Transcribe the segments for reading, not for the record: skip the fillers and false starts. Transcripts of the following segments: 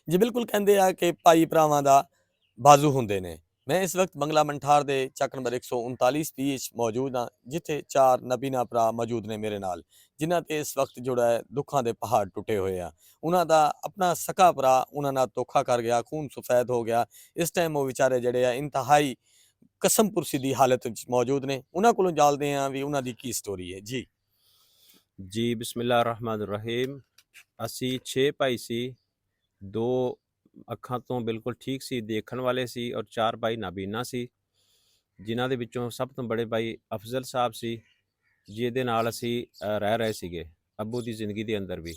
ਜੀ ਬਿਲਕੁਲ ਕਹਿੰਦੇ ਆ ਕਿ ਭਾਈ ਭਰਾਵਾਂ ਦਾ ਬਾਜ਼ੂ ਹੁੰਦੇ ਨੇ। ਮੈਂ ਇਸ ਵਕਤ ਬੰਗਲਾ ਮੰਠਾਰ ਦੇ ਚੱਕ ਨੰਬਰ 139 ਪੀ ਵਿੱਚ ਮੌਜੂਦ ਹਾਂ, ਜਿੱਥੇ 4 ਨਬੀਨਾ ਭਰਾ ਮੌਜੂਦ ਨੇ ਮੇਰੇ ਨਾਲ, ਜਿਨ੍ਹਾਂ ਤੇ ਇਸ ਵਕਤ ਜਿਹੜਾ ਹੈ ਦੁੱਖਾਂ ਦੇ ਪਹਾੜ ਟੁੱਟੇ ਹੋਏ ਆ। ਉਹਨਾਂ ਦਾ ਆਪਣਾ ਸਕਾ ਭਰਾ ਉਹਨਾਂ ਨਾਲ ਧੋਖਾ ਕਰ ਗਿਆ, ਖੂਨ ਸਫੈਦ ਹੋ ਗਿਆ। ਇਸ ਟਾਈਮ ਉਹ ਵਿਚਾਰੇ ਜਿਹੜੇ ਆ ਇੰਤਹਾਈ ਕਸਮ ਪੁਰਸੀ ਦੀ ਹਾਲਤ ਵਿੱਚ ਮੌਜੂਦ ਨੇ। ਉਹਨਾਂ ਕੋਲੋਂ ਜਾਣਦੇ ਹਾਂ ਵੀ ਉਹਨਾਂ ਦੀ ਕੀ ਸਟੋਰੀ ਹੈ ਜੀ। ਜੀ ਬਿਸਮਿਲ੍ਲਾਹਿਰ ਰਹਿਮਾਨਿਰ ਰਹੀਮ। ਅਸੀਂ 6 ਭਾਈ ਸੀ। 2 ਅੱਖਾਂ ਤੋਂ ਬਿਲਕੁਲ ਠੀਕ ਸੀ, ਦੇਖਣ ਵਾਲੇ ਸੀ, ਔਰ 4 ਭਾਈ ਨਾਬੀਨਾ ਸੀ, ਜਿਨ੍ਹਾਂ ਦੇ ਵਿੱਚੋਂ ਸਭ ਤੋਂ ਬੜੇ ਭਾਈ ਅਫਜ਼ਲ ਸਾਹਿਬ ਸੀ, ਜਿਹਦੇ ਨਾਲ ਅਸੀਂ ਰਹਿ ਰਹੇ ਸੀਗੇ ਅੱਬੂ ਦੀ ਜ਼ਿੰਦਗੀ ਦੇ ਅੰਦਰ ਵੀ।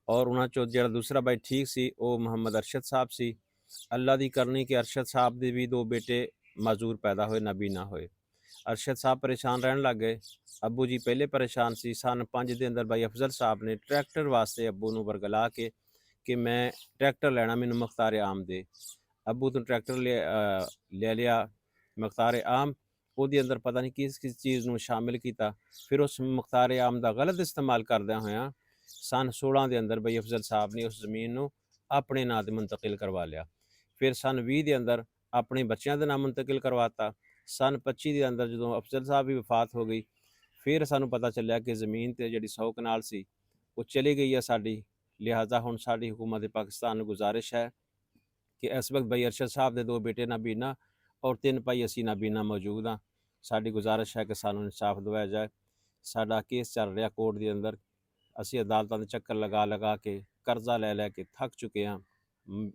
ਔਰ ਉਹਨਾਂ 'ਚੋਂ ਜਿਹੜਾ ਦੂਸਰਾ ਭਾਈ ਠੀਕ ਸੀ ਉਹ ਮੁਹੰਮਦ ਅਰਸ਼ਦ ਸਾਹਿਬ ਸੀ। ਅੱਲਾ ਦੀ ਕਰਨੀ ਕਿ ਅਰਸ਼ਦ ਸਾਹਿਬ ਦੇ ਵੀ 2 ਬੇਟੇ ਮਾਜ਼ੂਰ ਪੈਦਾ ਹੋਏ, ਨਾਬੀਨਾ ਹੋਏ। ਅਰਸ਼ਦ ਸਾਹਿਬ ਪਰੇਸ਼ਾਨ ਰਹਿਣ ਲੱਗ ਗਏ। ਅੱਬੂ ਜੀ ਪਹਿਲੇ ਪਰੇਸ਼ਾਨ ਸੀ। ਸਨ 5 ਦੇ ਅੰਦਰ ਭਾਈ ਅਫਜ਼ਲ ਸਾਹਿਬ ਨੇ ਟਰੈਕਟਰ ਵਾਸਤੇ ਅੱਬੂ ਨੂੰ ਵਰਗਲਾ ਕੇ ਕਿ ਮੈਂ ਟਰੈਕਟਰ ਲੈਣਾ, ਮੈਨੂੰ ਮੁਖਤਾਰ ਆਮ ਦੇ। ਅੱਬੂ ਤੋਂ ਟਰੈਕਟਰ ਲੈ ਲਿਆ ਮੁਖਤਾਰ ਆਮ। ਉਹਦੇ ਅੰਦਰ ਪਤਾ ਨਹੀਂ ਕਿਸ ਚੀਜ਼ ਨੂੰ ਸ਼ਾਮਿਲ ਕੀਤਾ। ਫਿਰ ਉਸ ਮੁਖਤਾਰ ਆਮ ਦਾ ਗਲਤ ਇਸਤੇਮਾਲ ਕਰਦਿਆਂ ਹੋਇਆਂ ਸਨ 16 ਦੇ ਅੰਦਰ ਭਾਈ ਅਫਜ਼ਲ ਸਾਹਿਬ ਨੇ ਉਸ ਜ਼ਮੀਨ ਨੂੰ ਆਪਣੇ ਨਾਂ 'ਤੇ ਮੁੰਤਕਿਲ ਕਰਵਾ ਲਿਆ। ਫਿਰ ਸਨ 20 ਦੇ ਅੰਦਰ ਆਪਣੇ ਬੱਚਿਆਂ ਦੇ ਨਾਮ ਮੁੰਤਕਿਲ ਕਰਵਾਤਾ। ਸਨ 25 ਦੇ ਅੰਦਰ ਜਦੋਂ ਅਫਜ਼ਲ ਸਾਹਿਬ ਦੀ ਵਫਾਤ ਹੋ ਗਈ, ਫਿਰ ਸਾਨੂੰ ਪਤਾ ਚੱਲਿਆ ਕਿ ਜ਼ਮੀਨ 'ਤੇ ਜਿਹੜੀ 100 ਕਨਾਲ ਸੀ ਉਹ ਚਲੀ ਗਈ ਹੈ ਸਾਡੀ। ਲਿਹਾਜ਼ਾ ਹੁਣ ਸਾਡੀ ਹੁਕੂਮਤ ਪਾਕਿਸਤਾਨ ਨੂੰ ਗੁਜ਼ਾਰਿਸ਼ ਹੈ ਕਿ ਇਸ ਵਕਤ ਭਾਈ ਅਰਸ਼ਦ ਸਾਹਿਬ ਦੇ 2 ਬੇਟੇ ਨਾਬੀਨਾ ਔਰ 3 ਭਾਈ ਅਸੀਂ ਨਾਬੀਨਾ ਮੌਜੂਦ ਹਾਂ। ਸਾਡੀ ਗੁਜ਼ਾਰਿਸ਼ ਹੈ ਕਿ ਸਾਨੂੰ ਇਨਸਾਫ ਦਿਵਾਇਆ ਜਾਏ। ਸਾਡਾ ਕੇਸ ਚੱਲ ਰਿਹਾ ਕੋਰਟ ਦੇ ਅੰਦਰ। ਅਸੀਂ ਅਦਾਲਤਾਂ ਦੇ ਚੱਕਰ ਲਗਾ ਕੇ ਕਰਜ਼ਾ ਲੈ ਕੇ ਥੱਕ ਚੁੱਕੇ ਹਾਂ।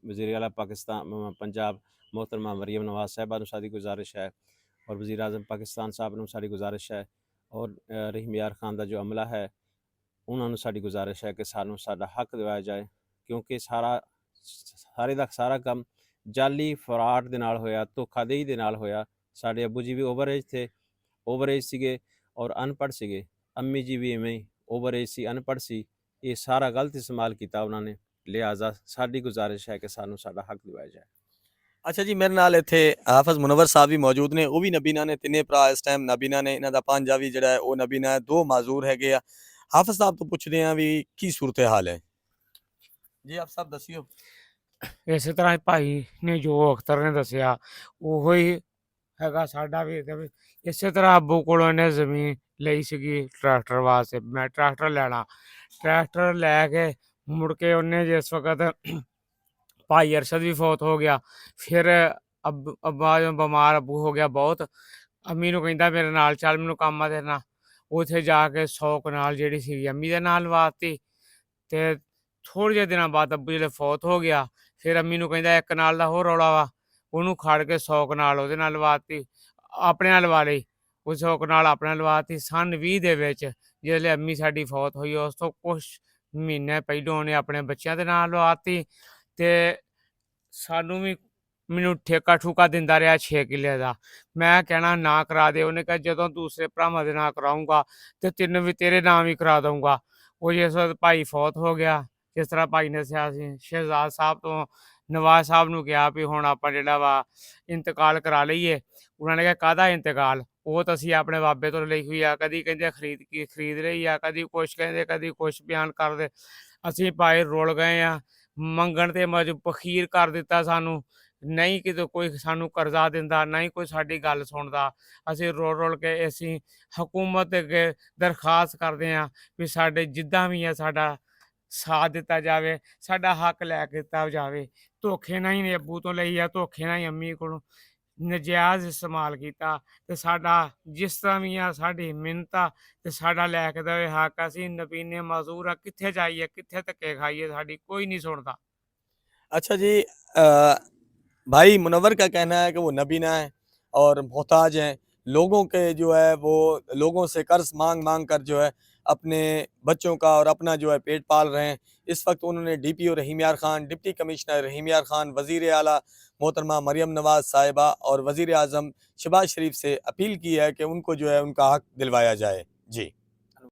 ਵਜ਼ੀਰ ਆਲਾ ਪਾਕਿਸਤਾਨ ਪੰਜਾਬ मोहतरमा मरियम नवाज साहिबा ਨੂੰ ਸਾਡੀ ਗੁਜ਼ਾਰਿਸ਼ ਹੈ, ਔਰ ਵਜ਼ੀਰ ਆਜ਼ਮ ਪਾਕਿਸਤਾਨ ਸਾਹਿਬ ਨੂੰ ਸਾਡੀ ਗੁਜ਼ਾਰਿਸ਼ ਹੈ, ਔਰ ਰਹੀਮ ਯਾਰ ਖਾਨ ਦਾ ਜੋ ਅਮਲਾ ਹੈ ਉਹਨਾਂ ਨੂੰ ਸਾਡੀ ਗੁਜ਼ਾਰਿਸ਼ ਹੈ ਕਿ ਸਾਨੂੰ ਸਾਡਾ ਹੱਕ ਦਿਵਾਇਆ ਜਾਏ, ਕਿਉਂਕਿ ਸਾਰੇ ਦਾ ਸਾਰਾ ਕੰਮ ਜਾਲੀ ਫਰਾਡ ਦੇ ਨਾਲ ਹੋਇਆ, ਧੋਖਾਦਹੀ ਦੇ ਨਾਲ ਹੋਇਆ। ਸਾਡੇ ਅੱਬੂ ਜੀ ਵੀ ਓਵਰ ਏਜ ਸੀਗੇ ਔਰ ਅਨਪੜ੍ਹ ਸੀਗੇ। ਅੰਮੀ ਜੀ ਵੀ ਇਵੇਂ ਹੀ ਓਵਰ ਏਜ ਸੀ, ਅਨਪੜ੍ਹ ਸੀ। ਇਹ ਸਾਰਾ ਗਲਤ ਇਸਤੇਮਾਲ ਕੀਤਾ ਉਹਨਾਂ ਨੇ। ਲਿਹਾਜ਼ਾ ਸਾਡੀ ਗੁਜ਼ਾਰਿਸ਼ ਹੈ ਕਿ ਸਾਨੂੰ ਸਾਡਾ ਹੱਕ ਦਿਵਾਇਆ ਜਾਏ। ਅੱਛਾ ਜੀ, ਮੇਰੇ ਨਾਲ ਇੱਥੇ ਹਾਫਿਜ਼ ਮੁਨੱਵਰ ਸਾਹਿਬ ਵੀ ਮੌਜੂਦ ਨੇ। ਉਹ ਵੀ ਨਬੀਨਾ ਨੇ, ਤਿੰਨੇ ਭਰਾ ਇਸ ਟਾਈਮ ਨਬੀਨਾ ਨੇ। ਇਹਨਾਂ ਦਾ ਪੰਜਾ ਵੀ ਜਿਹੜਾ ਹੈ ਉਹ ਨਬੀਨਾ ਹੈ, 2 ਮਾਜ਼ੂਰ ਹੈਗੇ ਆ। ਹਾਫਿਜ਼ ਸਾਹਿਬ ਤੋਂ ਪੁੱਛਦੇ ਆ ਵੀ ਕੀ ਸੂਰਤ ਹਾਲ ਹੈ ਜੀ। ਆਪ ਸਾਹਿਬ ਦੱਸਿਓ। ਇਸੇ ਤਰ੍ਹਾਂ ਭਾਈ ਨੇ ਜੋ ਅਖਤਰ ਨੇ ਦੱਸਿਆ ਉਹੋ ਹੀ ਹੈਗਾ ਸਾਡਾ ਵੀ। ਇਸੇ ਤਰ੍ਹਾਂ ਅੱਬੂ ਕੋਲੋਂ ਇਹਨੇ ਜ਼ਮੀਨ ਲਈ ਸੀਗੀ ਟਰੈਕਟਰ ਵਾਸਤੇ। ਮੈਂ ਟਰੈਕਟਰ ਲੈਣਾ, ਟਰੈਕਟਰ ਲੈ ਕੇ ਮੁੜ ਕੇ ਉਹਨੇ ਜਿਸ ਵਕਤ ਭਾਈ ਅਰਸ਼ਦ ਵੀ ਫੌਤ ਹੋ ਗਿਆ। ਫਿਰ ਅੱਬਾ ਬਿਮਾਰ ਅੱਬੂ ਹੋ ਗਿਆ ਬਹੁਤ। ਅੰਮੀ ਨੂੰ ਕਹਿੰਦਾ ਮੇਰੇ ਨਾਲ ਚੱਲ, ਮੈਨੂੰ ਕੰਮ ਆ ਤੇਰੇ ਨਾਲ। ਉੱਥੇ ਜਾ ਕੇ 100 ਕਨਾਲ ਜਿਹੜੀ ਸੀਗੀ ਅੰਮੀ ਦੇ ਨਾਲ ਲਵਾਤੀ। ਅਤੇ ਥੋੜ੍ਹੇ ਜਿਹੇ ਦਿਨਾਂ ਬਾਅਦ ਅੱਬੂ ਜਿਹੜੇ ਫੌਤ ਹੋ ਗਿਆ, ਫਿਰ ਅੰਮੀ ਨੂੰ ਕਹਿੰਦਾ 1 ਕਨਾਲ ਦਾ ਹੋਰ ਰੌਲਾ ਵਾ। ਉਹਨੂੰ ਖੜ ਕੇ 100 ਕਨਾਲ ਉਹਦੇ ਨਾਲ ਲਵਾਤੀ, ਆਪਣੇ ਨਾਲ ਲਵਾ ਲਈ। ਉਹ 100 ਕਨਾਲ ਆਪਣੇ ਨਾਲ ਲਵਾਤੀ। ਸਨ 20 ਦੇ ਵਿੱਚ ਜਦੋਂ ਅੰਮੀ ਸਾਡੀ ਫੌਤ ਹੋਈ, ਉਸ ਤੋਂ ਕੁਛ ਮਹੀਨੇ ਪਹਿਲੋਂ ਉਹਨੇ ਆਪਣੇ ਬੱਚਿਆਂ ਦੇ ਨਾਲ ਲਵਾਤੀ। ਅਤੇ ਸਾਨੂੰ ਵੀ ਮੈਨੂੰ ਠੇਕਾ ਠੂਕਾ ਦਿੰਦਾ ਰਿਹਾ 6 ਕਿੱਲੇ ਦਾ। ਮੈਂ ਕਹਿਣਾ ਨਾ ਕਰਾ ਦੇ। ਉਹਨੇ ਕਿਹਾ ਜਦੋਂ ਦੂਸਰੇ ਭਰਾਵਾਂ ਦੇ ਨਾਂ ਕਰਾਊਂਗਾ ਅਤੇ ਤੈਨੂੰ ਵੀ ਤੇਰੇ ਨਾਂ ਵੀ ਕਰਾ ਦਊਂਗਾ। ਉਹ ਜਿਸ ਵਕਤ ਭਾਈ ਫੌਤ ਹੋ ਗਿਆ, ਜਿਸ ਤਰ੍ਹਾਂ ਭਾਈ ਨੇ ਦੱਸਿਆ ਸੀ, ਸ਼ਹਿਜ਼ਾਦ ਸਾਹਿਬ ਤੋਂ ਨਵਾਜ਼ ਸਾਹਿਬ ਨੂੰ ਕਿਹਾ ਵੀ ਹੁਣ ਆਪਾਂ ਜਿਹੜਾ ਵਾ ਇੰਤਕਾਲ ਕਰਾ ਲਈਏ। ਉਹਨਾਂ ਨੇ ਕਿਹਾ ਕਾਹਦਾ ਇੰਤਕਾਲ? ਉਹ ਤਾਂ ਅਸੀਂ ਆਪਣੇ ਬਾਬੇ ਤੋਂ ਲਈ ਹੋਈ ਆ। ਕਦੀ ਕਹਿੰਦੇ ਖਰੀਦ ਲਈ ਆ, ਕਦੀ ਕੁਛ ਕਹਿੰਦੇ, ਕਦੀ ਕੁਛ ਬਿਆਨ ਕਰਦੇ। ਅਸੀਂ ਭਾਈ ਰੁਲ ਗਏ ਆ। ਮੰਗਣ 'ਤੇ ਬਖੀਰ ਕਰ ਦਿੱਤਾ ਸਾਨੂੰ। ਨਹੀਂ ਕਿਤੇ ਕੋਈ ਸਾਨੂੰ ਕਰਜ਼ਾ ਦਿੰਦਾ, ਨਾ ਹੀ ਕੋਈ ਸਾਡੀ ਗੱਲ ਸੁਣਦਾ। ਅਸੀਂ ਰੁਲ ਕੇ ਅਸੀਂ ਹਕੂਮਤ ਅੱਗੇ ਦਰਖਾਸਤ ਕਰਦੇ ਹਾਂ ਵੀ ਸਾਡੇ ਜਿੱਦਾਂ ਵੀ ਹੈ ਸਾਡਾ ਸਾਥ ਦਿੱਤਾ ਜਾਵੇ, ਸਾਡਾ ਹੱਕ ਲੈ ਕੇ ਦਿੱਤਾ ਜਾਵੇ। ਧੋਖੇ ਨਾਲ ਹੀ ਅੱਬੂ ਤੋਂ ਲਈ ਆ, ਧੋਖੇ ਨਾਲ ਹੀ ਅੰਮੀ ਕੋਲੋਂ ਨਜਾਇਜ਼ ਇਸਤੇਮਾਲ ਕੀਤਾ। ਅਤੇ ਸਾਡਾ ਜਿਸ ਤਰ੍ਹਾਂ ਵੀ ਆ ਸਾਡੀ ਮਿੰਨਤ ਆ ਅਤੇ ਸਾਡਾ ਲੈ ਕੇ ਦੇਵੇ ਹੱਕ। ਅਸੀਂ ਨਬੀਨੇ ਮਾਜ਼ੂਰ ਆ, ਕਿੱਥੇ ਜਾਈਏ, ਕਿੱਥੇ ਧੱਕੇ ਖਾਈਏ, ਸਾਡੀ ਕੋਈ नहीं सुनता। अच्छा जी, भाई मुनव्वर का कहना है कि वो नबीना है और मोहताज हैं। लोगों के जो है वो लोगों से कर्ज मांग कर जो है अपने बच्चों का और अपना जो है पेट पाल रहे हैं। इस वक्त उन्होंने DPO रहीम यार खान, डिप्टी कमिश्नर रहीम यार खान, वज़ीर आला मोहतरमा मरियम नवाज़ साहिबा और वज़ीर आज़म शहबाज शरीफ से अपील की है कि उनको जो है उनका हक दिलवाया जाए जी।